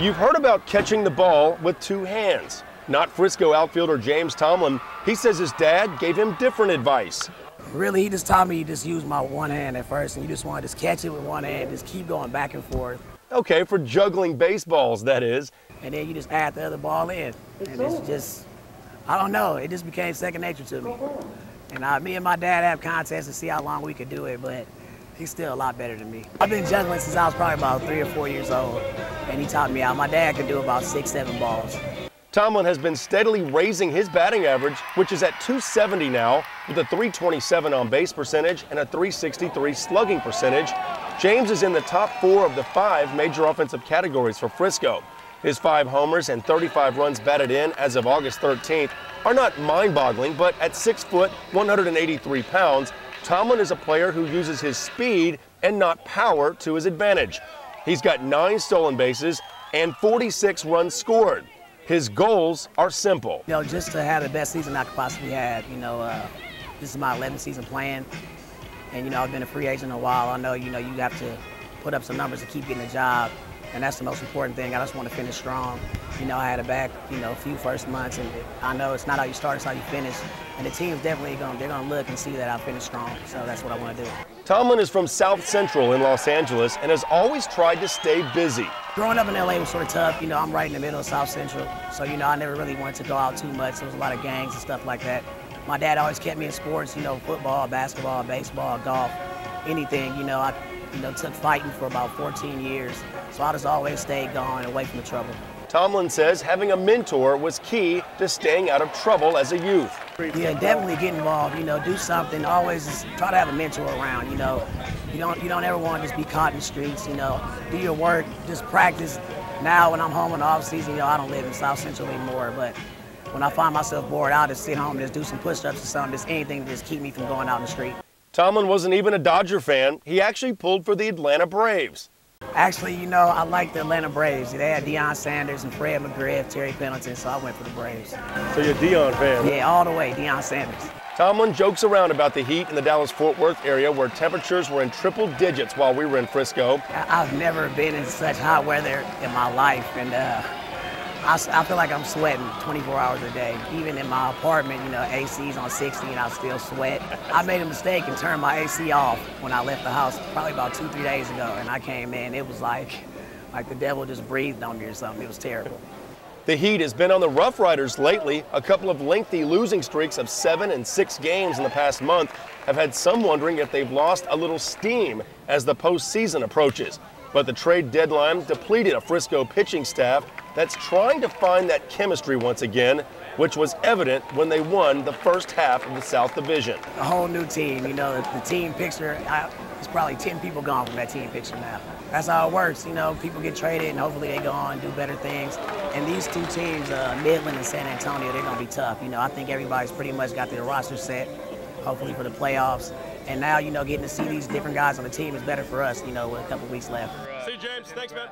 You've heard about catching the ball with two hands. Not Frisco outfielder James Tomlin. He says his dad gave him different advice. Really, he just taught me to just use my one hand at first, and you just want to just catch it with one hand, just keep going back and forth. Okay, for juggling baseballs, that is. And then you just add the other ball in. And it's just, I don't know, it just became second nature to me. And me and my dad have contests to see how long we could do it, but he's still a lot better than me. I've been juggling since I was probably about 3 or 4 years old, and he taught me how. My dad could do about 6, 7 balls. Tomlin has been steadily raising his batting average, which is at .270 now, with a .327 on-base percentage and a .363 slugging percentage. James is in the top 4 of the 5 major offensive categories for Frisco. His 5 homers and 35 runs batted in as of August 13th are not mind-boggling, but at 6 foot, 183 pounds, Tomlin is a player who uses his speed and not power to his advantage. He's got 9 stolen bases and 46 runs scored. His goals are simple. Just to have the best season I could possibly have. This is my 11th season playing, and I've been a free agent a while. I know, you have to put up some numbers to keep getting a job, and that's the most important thing. I just want to finish strong. I had a back, a few first months, and I know it's not how you start, it's how you finish. And the team's definitely they're gonna look and see that I finished strong. So that's what I want to do. Tomlin is from South Central in Los Angeles and has always tried to stay busy. Growing up in LA was sort of tough. I'm right in the middle of South Central, so I never really wanted to go out too much. There was a lot of gangs and stuff like that. My dad always kept me in sports, football, basketball, baseball, golf, anything. I took fighting for about 14 years, so I just always stayed gone away from the trouble. Tomlin says having a mentor was key to staying out of trouble as a youth. Yeah, definitely get involved, do something. Always just try to have a mentor around, You don't ever want to just be caught in the streets, Do your work, just practice. Now when I'm home in the off season, I don't live in South Central anymore, but when I find myself bored, I'll just sit home and just do some push-ups or something, just anything to just keep me from going out in the street. Tomlin wasn't even a Dodger fan. He actually pulled for the Atlanta Braves. Actually, I like the Atlanta Braves. They had Deion Sanders and Fred McGriff, Terry Pendleton, so I went for the Braves. So you're a Deion fan? Yeah, all the way, Deion Sanders. Tomlin jokes around about the heat in the Dallas-Fort Worth area where temperatures were in triple digits while we were in Frisco. I've never been in such hot weather in my life, and I feel like I'm sweating 24 hours a day. Even in my apartment, AC's on 60 and I still sweat. I made a mistake and turned my AC off when I left the house probably about 2-3 days ago, and I came in, it was like the devil just breathed on me or something. It was terrible. The heat has been on the Rough Riders lately. A couple of lengthy losing streaks of 7 and 6 games in the past month have had some wondering if they've lost a little steam as the postseason approaches. But the trade deadline depleted a Frisco pitching staff that's trying to find that chemistry once again, which was evident when they won the first half of the South Division. A whole new team, the team picture, there's probably 10 people gone from that team picture now. That's how it works, people get traded and hopefully they go on and do better things. And these two teams, Midland and San Antonio, they're gonna be tough. I think everybody's pretty much got their roster set, hopefully for the playoffs. And now, getting to see these different guys on the team is better for us, with a couple weeks left. See you, James. Thanks, man.